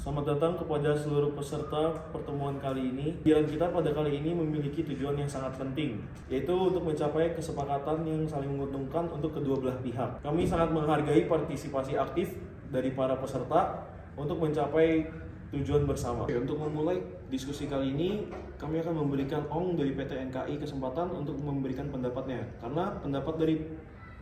Selamat datang kepada seluruh peserta pertemuan kali ini. Kegiatan kita pada kali ini memiliki tujuan yang sangat penting, yaitu untuk mencapai kesepakatan yang saling menguntungkan untuk kedua belah pihak. Kami sangat menghargai partisipasi aktif dari para peserta untuk mencapai tujuan bersama. Untuk memulai diskusi kali ini, kami akan memberikan Ong dari PT NKI kesempatan untuk memberikan pendapatnya, karena pendapat dari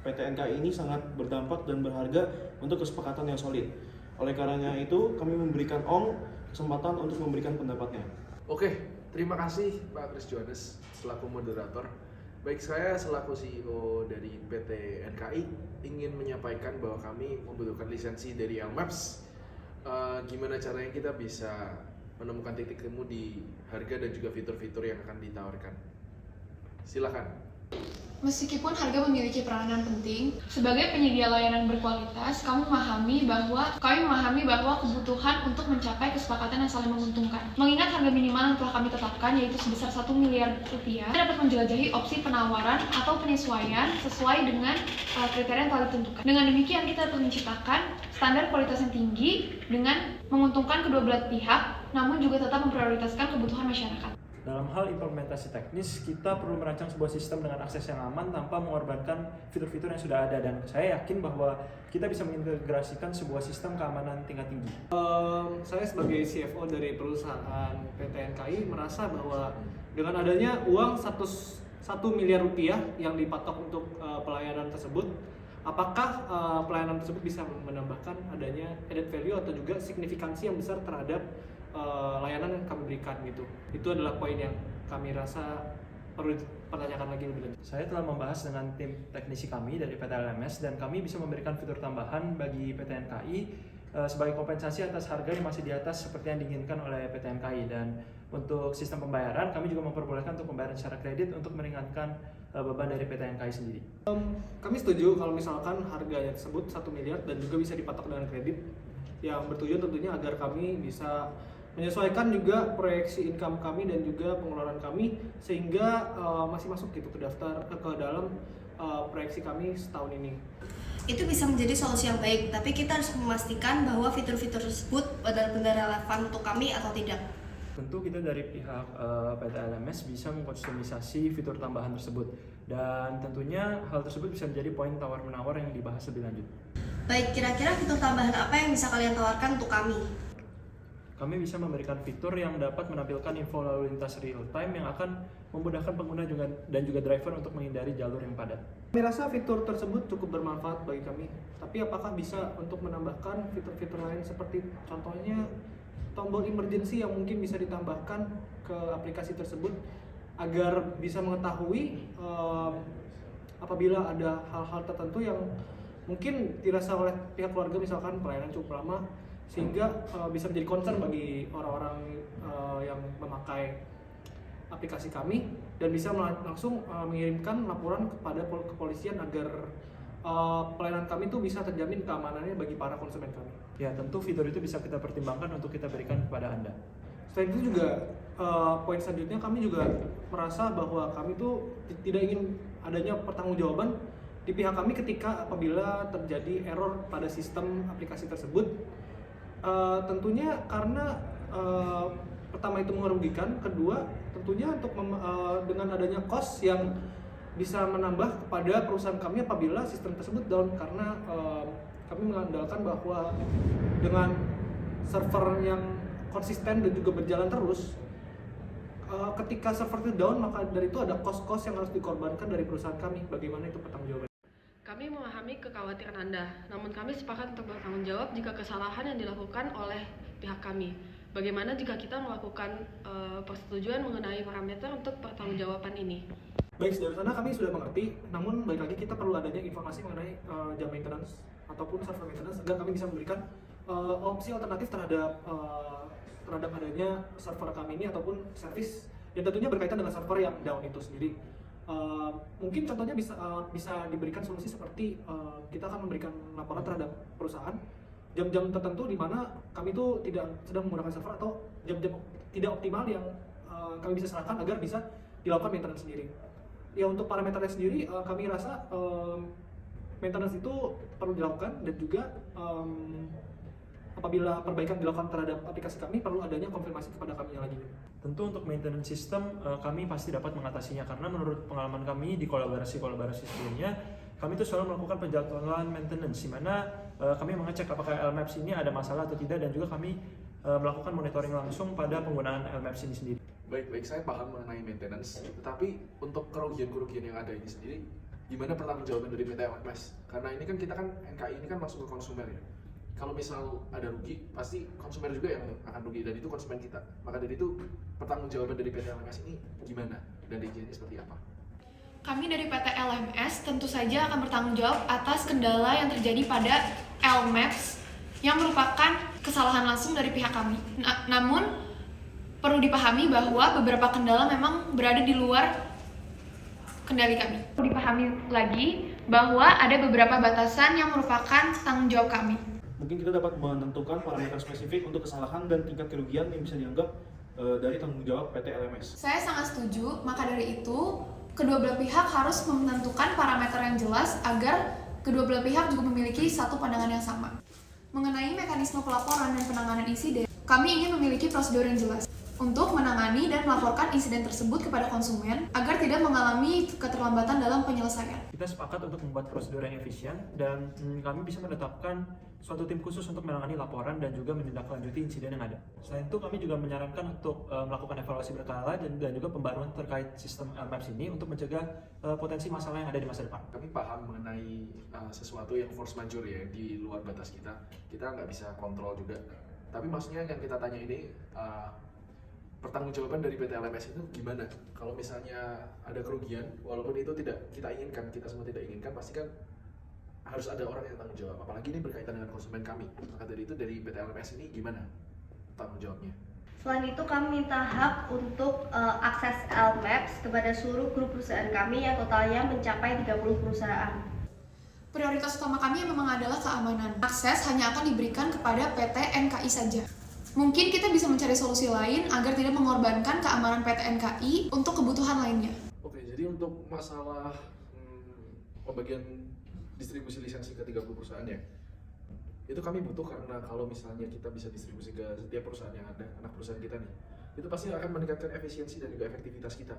PT NKI ini sangat berdampak dan berharga untuk kesepakatan yang solid. Oleh karenanya itu, kami memberikan Ong kesempatan untuk memberikan pendapatnya. Oke, terima kasih Pak Kris Johannes selaku moderator. Baik, saya selaku CEO dari PT NKI ingin menyampaikan bahwa kami membutuhkan lisensi dari LMAPS. Gimana caranya kita bisa menemukan titik temu di harga dan juga fitur-fitur yang akan ditawarkan. Silakan. Meskipun harga memiliki peranan penting, sebagai penyedia layanan berkualitas, kami memahami bahwa kebutuhan untuk mencapai kesepakatan yang saling menguntungkan. Mengingat harga minimal yang telah kami tetapkan, yaitu sebesar 1 miliar rupiah, kita dapat menjelajahi opsi penawaran atau penyesuaian sesuai dengan kriteria yang telah ditentukan. Dengan demikian, kita dapat menciptakan standar kualitas yang tinggi dengan menguntungkan kedua belah pihak, namun juga tetap memprioritaskan kebutuhan masyarakat. Dalam hal implementasi teknis, kita perlu merancang sebuah sistem dengan akses yang aman tanpa mengorbankan fitur-fitur yang sudah ada, dan saya yakin bahwa kita bisa mengintegrasikan sebuah sistem keamanan tingkat tinggi. Saya sebagai CFO dari perusahaan PT NKI merasa bahwa dengan adanya uang 1 miliar rupiah yang dipatok untuk pelayanan tersebut, apakah pelayanan tersebut bisa menambahkan adanya added value atau juga signifikansi yang besar terhadap layanan yang kami berikan gitu. Itu adalah poin yang kami rasa perlu dipertanyakan lagi lebih lanjut. Saya telah membahas dengan tim teknisi kami dari PT LMS dan kami bisa memberikan fitur tambahan bagi PT NKI sebagai kompensasi atas harga yang masih di atas seperti yang diinginkan oleh PT NKI. Dan untuk sistem pembayaran, kami juga memperbolehkan untuk pembayaran secara kredit untuk meringankan beban dari PT NKI sendiri. Kami setuju kalau misalkan harganya tersebut 1 miliar dan juga bisa dipatok dengan kredit, yang bertujuan tentunya agar kami bisa menyesuaikan juga proyeksi income kami dan juga pengeluaran kami sehingga masih masuk gitu ke dalam proyeksi kami setahun ini. Itu bisa menjadi solusi yang baik, tapi kita harus memastikan bahwa fitur-fitur tersebut benar-benar relevan untuk kami atau tidak. Tentu kita dari pihak PT LMS bisa mengkustomisasi fitur tambahan tersebut, dan tentunya hal tersebut bisa menjadi poin tawar-menawar yang dibahas lebih lanjut. Baik, kira-kira fitur tambahan apa yang bisa kalian tawarkan untuk kami? Kami bisa memberikan fitur yang dapat menampilkan info lalu lintas real time yang akan memudahkan pengguna dan juga driver untuk menghindari jalur yang padat. Kami rasa fitur tersebut cukup bermanfaat bagi kami, tapi apakah bisa untuk menambahkan fitur-fitur lain seperti contohnya tombol emergency yang mungkin bisa ditambahkan ke aplikasi tersebut agar bisa mengetahui apabila ada hal-hal tertentu yang mungkin dirasa oleh pihak keluarga, misalkan pelayanan cukup lama, sehingga bisa menjadi concern bagi orang-orang yang memakai aplikasi kami dan bisa langsung mengirimkan laporan kepada kepolisian agar pelayanan kami itu bisa terjamin keamanannya bagi para konsumen kami. Ya, tentu fitur itu bisa kita pertimbangkan untuk kita berikan kepada Anda. Selain itu juga poin selanjutnya, kami juga merasa bahwa kami tuh tidak ingin adanya pertanggungjawaban di pihak kami ketika apabila terjadi error pada sistem aplikasi tersebut. Tentunya karena pertama itu merugikan, kedua tentunya untuk dengan adanya cost yang bisa menambah kepada perusahaan kami apabila sistem tersebut down, karena kami mengandalkan bahwa dengan server yang konsisten dan juga berjalan terus, ketika server itu down maka dari itu ada cost-cost yang harus dikorbankan dari perusahaan kami. Bagaimana itu pertanggungjawaban? Kami memahami kekhawatiran Anda, namun kami sepakat untuk bertanggung jawab jika kesalahan yang dilakukan oleh pihak kami. Bagaimana jika kita melakukan persetujuan mengenai parameter untuk pertanggungjawaban ini? Baik, dari sana kami sudah mengerti, namun balik lagi kita perlu adanya informasi mengenai jam maintenance ataupun server maintenance agar kami bisa memberikan opsi alternatif terhadap adanya server kami ini ataupun service yang tentunya berkaitan dengan server yang down itu sendiri. Mungkin contohnya bisa diberikan solusi seperti kita akan memberikan laporan terhadap perusahaan jam-jam tertentu di mana kami itu tidak sedang menggunakan server atau jam-jam tidak optimal yang kami bisa serahkan agar bisa dilakukan maintenance sendiri. Ya, untuk parameternya sendiri kami rasa maintenance itu perlu dilakukan dan juga apabila perbaikan dilakukan terhadap aplikasi kami, perlu adanya konfirmasi kepada kami lagi. Tentu untuk maintenance system kami pasti dapat mengatasinya, karena menurut pengalaman kami di kolaborasi sebelumnya, kami tuh selalu melakukan penjadwalan maintenance, di mana kami mengecek apakah LMAPS ini ada masalah atau tidak, dan juga kami melakukan monitoring langsung pada penggunaan LMAPS ini sendiri. Baik, saya paham mengenai maintenance, tetapi untuk kerugian yang ada ini sendiri, gimana pertanggungjawaban dari PT LMS? Karena ini kan kita kan NKI ini kan masuk ke konsumer ya. Kalau misal ada rugi, pasti konsumer juga yang akan rugi, dan itu konsumen kita. Maka dari itu pertanggungjawaban dari PT LMS ini gimana dan rinciannya seperti apa? Kami dari PT LMS tentu saja akan bertanggung jawab atas kendala yang terjadi pada LMAPS yang merupakan kesalahan langsung dari pihak kami. Namun perlu dipahami bahwa beberapa kendala memang berada di luar kendali kami. Perlu dipahami lagi bahwa ada beberapa batasan yang merupakan tanggung jawab kami. Mungkin kita dapat menentukan parameter spesifik untuk kesalahan dan tingkat kerugian yang bisa dianggap dari tanggung jawab PT LMS. Saya sangat setuju, maka dari itu kedua belah pihak harus menentukan parameter yang jelas agar kedua belah pihak juga memiliki satu pandangan yang sama. Mengenai mekanisme pelaporan dan penanganan insiden, kami ingin memiliki prosedur yang jelas untuk menangani dan melaporkan insiden tersebut kepada konsumen agar tidak mengalami keterlambatan dalam penyelesaian. Kita sepakat untuk membuat prosedur yang efisien, dan kami bisa menetapkan suatu tim khusus untuk menangani laporan dan juga menindaklanjuti insiden yang ada. Selain itu, kami juga menyarankan untuk melakukan evaluasi berkala dan juga pembaruan terkait sistem LMAPS ini untuk mencegah potensi masalah yang ada di masa depan. Kami paham mengenai sesuatu yang force majeure ya, di luar batas kita nggak bisa kontrol juga. Tapi maksudnya yang kita tanya ini, pertanggungjawaban dari PT LMS itu gimana? Kalau misalnya ada kerugian, walaupun itu tidak kita inginkan, kita semua tidak inginkan, pasti kan harus ada orang yang tanggung jawab. Apalagi ini berkaitan dengan konsumen kami. Maka dari itu dari PT LMS ini gimana tanggung jawabnya? Selain itu kami minta hak untuk akses LMAPS kepada seluruh grup perusahaan kami yang totalnya mencapai 30 perusahaan. Prioritas utama kami memang adalah keamanan. Akses hanya akan diberikan kepada PT NKI saja. Mungkin kita bisa mencari solusi lain agar tidak mengorbankan keamanan PT NKI untuk kebutuhan lainnya. Oke, jadi untuk masalah pembagian distribusi lisensi ke 30 perusahaan ya, itu kami butuh, karena kalau misalnya kita bisa distribusi ke setiap perusahaan yang ada, anak perusahaan kita nih, itu pasti akan meningkatkan efisiensi dan juga efektivitas kita.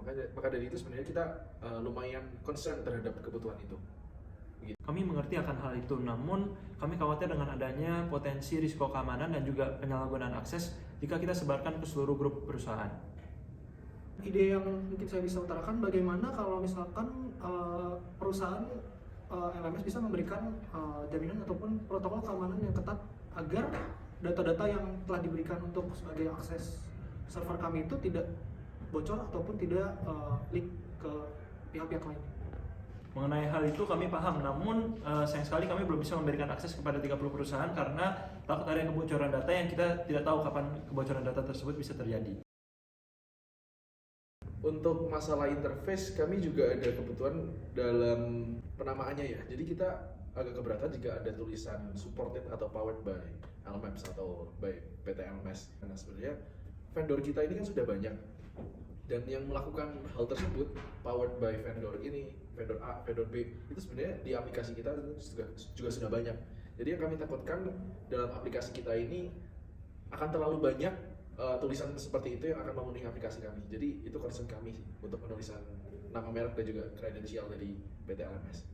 Maka dari itu sebenarnya kita lumayan concern terhadap kebutuhan itu. Kami mengerti akan hal itu, namun kami khawatir dengan adanya potensi risiko keamanan dan juga penyalahgunaan akses jika kita sebarkan ke seluruh grup perusahaan. Ide yang mungkin saya bisa utarakan, bagaimana kalau misalkan perusahaan LMS bisa memberikan jaminan ataupun protokol keamanan yang ketat agar data-data yang telah diberikan untuk sebagai akses server kami itu tidak bocor ataupun tidak leak ke pihak-pihak lain. Mengenai hal itu kami paham, namun sayang sekali kami belum bisa memberikan akses kepada 30 perusahaan karena takut ada kebocoran data yang kita tidak tahu kapan kebocoran data tersebut bisa terjadi. Untuk masalah interface, kami juga ada kebutuhan dalam penamaannya ya. Jadi kita agak keberatan jika ada tulisan supported atau powered by LMAPS atau by PT LMS. Karena sebenarnya vendor kita ini kan sudah banyak, dan yang melakukan hal tersebut powered by vendor ini, vendor A, vendor B, itu sebenarnya di aplikasi kita juga sudah banyak. Jadi yang kami takutkan dalam aplikasi kita ini akan terlalu banyak tulisan seperti itu yang akan memenuhi aplikasi kami. Jadi itu concern kami untuk penulisan nama merek dan juga kredensial dari PT LMS.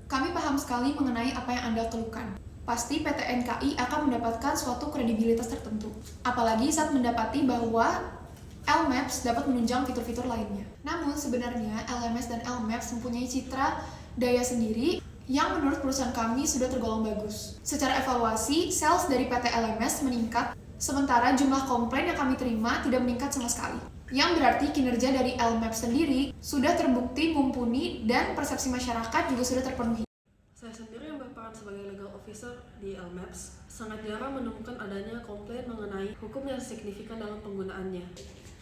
Kami paham sekali mengenai apa yang Anda keluhkan. Pasti PT NKI akan mendapatkan suatu kredibilitas tertentu. Apalagi saat mendapati bahwa LMAPS dapat menunjang fitur-fitur lainnya. Namun sebenarnya LMS dan LMAPS mempunyai citra daya sendiri yang menurut perusahaan kami sudah tergolong bagus. Secara evaluasi, sales dari PT LMS meningkat, sementara jumlah komplain yang kami terima tidak meningkat sama sekali. Yang berarti kinerja dari LMAPS sendiri sudah terbukti mumpuni dan persepsi masyarakat juga sudah terpenuhi. Saya sendiri yang berperan sebagai legal officer di LMAPS sangat jarang menemukan adanya komplain mengenai hukum yang signifikan dalam penggunaannya.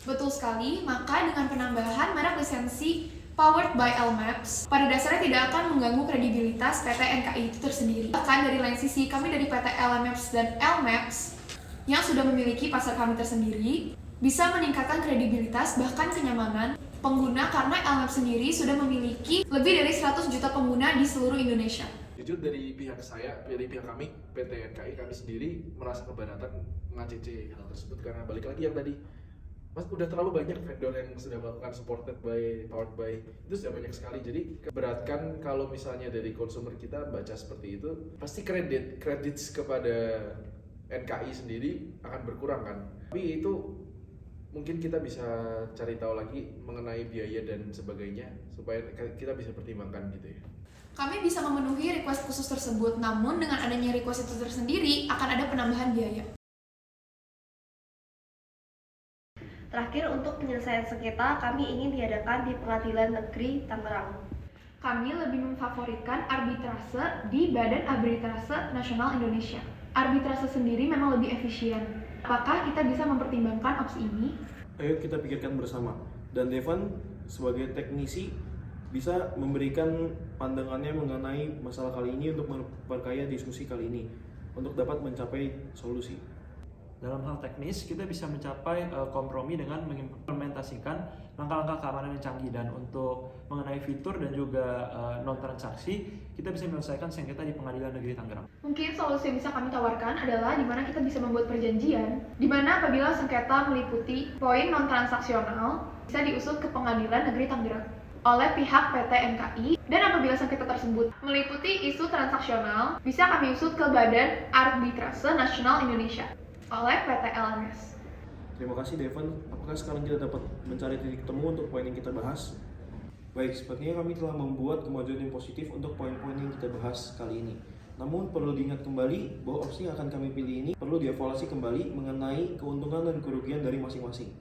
Betul sekali, maka dengan penambahan merek lisensi powered by LMAPS, pada dasarnya tidak akan mengganggu kredibilitas PT NKI itu tersendiri. Bahkan dari lain sisi, kami dari PT LMAPS dan LMAPS yang sudah memiliki pasar kami tersendiri, bisa meningkatkan kredibilitas bahkan kenyamanan pengguna karena LMAP sendiri sudah memiliki lebih dari 100 juta pengguna di seluruh Indonesia. Jujur dari pihak kami, PT NKI, kami sendiri merasa keberatan meng-ACC hal tersebut karena balik lagi yang tadi, Mas, udah terlalu banyak vendor yang sudah melakukan supported by, powered by, itu sudah banyak sekali. Jadi keberatkan kalau misalnya dari konsumer kita baca seperti itu, pasti credits kepada NKI sendiri akan berkurang kan. Tapi itu mungkin kita bisa cari tahu lagi mengenai biaya dan sebagainya supaya kita bisa pertimbangkan gitu ya. Kami bisa memenuhi request khusus tersebut, namun dengan adanya request itu tersendiri akan ada penambahan biaya. Terakhir, untuk penyelesaian sengketa, kami ingin diadakan di Pengadilan Negeri Tangerang. Kami lebih memfavoritkan arbitrase di Badan Arbitrase Nasional Indonesia. Arbitrase sendiri memang lebih efisien. Apakah kita bisa mempertimbangkan opsi ini? Ayo kita pikirkan bersama. Dan Devan sebagai teknisi bisa memberikan pandangannya mengenai masalah kali ini untuk memperkaya diskusi kali ini untuk dapat mencapai solusi. Dalam hal teknis, kita bisa mencapai kompromi dengan mengimplementasikan langkah-langkah keamanan yang canggih, dan untuk mengenai fitur dan juga non-transaksi, kita bisa menyelesaikan sengketa di Pengadilan Negeri Tangerang. Mungkin solusi yang bisa kami tawarkan adalah di mana kita bisa membuat perjanjian, di mana apabila sengketa meliputi poin non-transaksional, bisa diusut ke Pengadilan Negeri Tangerang oleh pihak PT NKI, dan apabila sengketa tersebut meliputi isu transaksional, bisa kami usut ke Badan Arbitrase Nasional Indonesia oleh PT LMS. Terima kasih Devan. Apakah sekarang kita dapat mencari titik temu untuk poin yang kita bahas? Baik, sepertinya kami telah membuat kemajuan yang positif untuk poin-poin yang kita bahas kali ini. Namun perlu diingat kembali bahwa opsi yang akan kami pilih ini perlu dievaluasi kembali mengenai keuntungan dan kerugian dari masing-masing.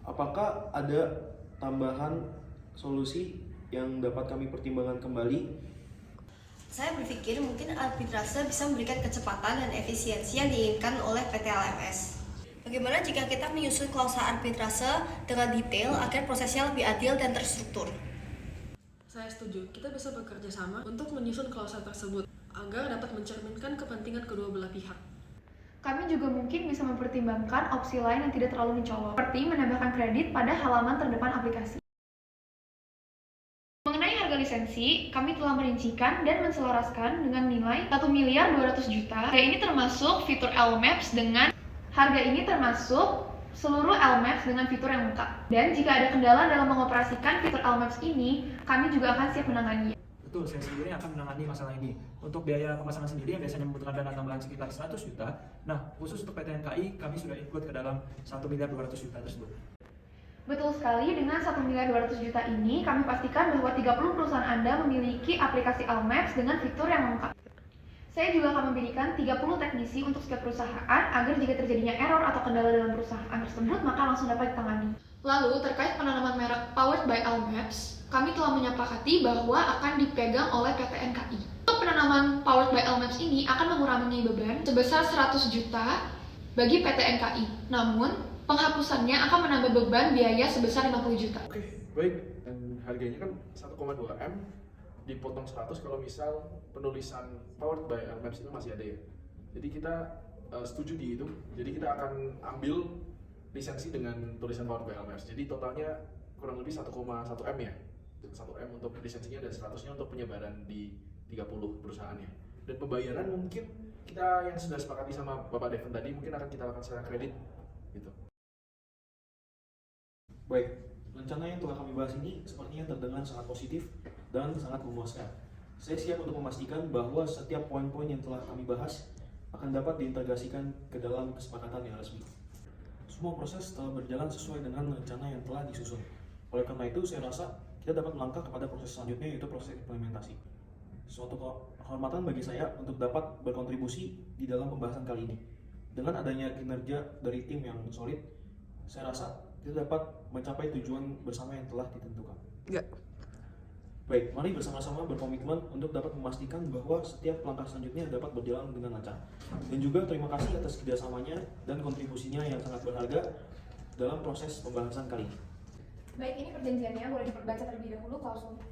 Apakah ada tambahan solusi yang dapat kami pertimbangkan kembali? Saya berpikir mungkin arbitrase bisa memberikan kecepatan dan efisiensi yang diinginkan oleh PT LMS. Bagaimana jika kita menyusun klausa arbitrase dengan detail agar prosesnya lebih adil dan terstruktur? Saya setuju, kita bisa bekerja sama untuk menyusun klausa tersebut agar dapat mencerminkan kepentingan kedua belah pihak. Kami juga mungkin bisa mempertimbangkan opsi lain yang tidak terlalu mencolok, seperti menambahkan kredit pada halaman terdepan aplikasi. Mengenai harga lisensi, kami telah merincikan dan menselaraskan dengan nilai 1.200.000.000. Harga ini termasuk fitur LMAPS dengan seluruh LMAPS dengan fitur yang lengkap. Dan jika ada kendala dalam mengoperasikan fitur LMAPS ini, kami juga akan siap menanganinya. Betul, saya sendiri akan menangani masalah ini. Untuk biaya pemasangan sendiri yang biasanya membutuhkan dana tambahan sekitar 100 juta, nah khusus untuk PT NKI kami sudah include ke dalam 1.200.000.000 tersebut. Betul sekali, dengan 1.200.000.000 ini, kami pastikan bahwa 30 perusahaan Anda memiliki aplikasi LMAPS dengan fitur yang lengkap. Saya juga akan memberikan 30 teknisi untuk setiap perusahaan agar jika terjadinya error atau kendala dalam perusahaan tersebut, maka langsung dapat ditangani. Lalu, terkait penanaman merek Powered by LMAPS, kami telah menyepakati bahwa akan dipegang oleh PT NKI. Untuk penanaman Powered by LMAPS ini akan mengurangi beban sebesar 100 juta bagi PT NKI. Namun, penghapusannya akan menambah beban biaya sebesar 50 juta. Oke, baik. Dan harganya kan 1,2 M, dipotong 100 kalau misal penulisan powered by LMAPS itu masih ada ya. Jadi kita setuju di itu. Jadi kita akan ambil lisensi dengan tulisan powered by LMAPS. Jadi totalnya kurang lebih 1,1 M ya. 1 M untuk lisensinya dan 100-nya untuk penyebaran di 30 perusahaan ya. Dan pembayaran mungkin kita yang sudah sepakati sama Bapak Devan tadi mungkin akan kita lakukan secara kredit gitu. Baik, rencana yang telah kami bahas ini sepertinya terdengar sangat positif dan sangat memuaskan. Saya siap untuk memastikan bahwa setiap poin-poin yang telah kami bahas akan dapat diintegrasikan ke dalam kesepakatan yang resmi. Semua proses telah berjalan sesuai dengan rencana yang telah disusun. Oleh karena itu, saya rasa kita dapat melangkah kepada proses selanjutnya, yaitu proses implementasi. Suatu kehormatan bagi saya untuk dapat berkontribusi di dalam pembahasan kali ini. Dengan adanya kinerja dari tim yang solid, saya rasa kita dapat mencapai tujuan bersama yang telah ditentukan. Enggak. Baik, mari bersama-sama berkomitmen untuk dapat memastikan bahwa setiap langkah selanjutnya dapat berjalan dengan lancar. Dan juga terima kasih atas kerjasamanya dan kontribusinya yang sangat berharga dalam proses pembahasan kali ini. Baik, ini perjanjiannya boleh dibaca terlebih dahulu klausulnya.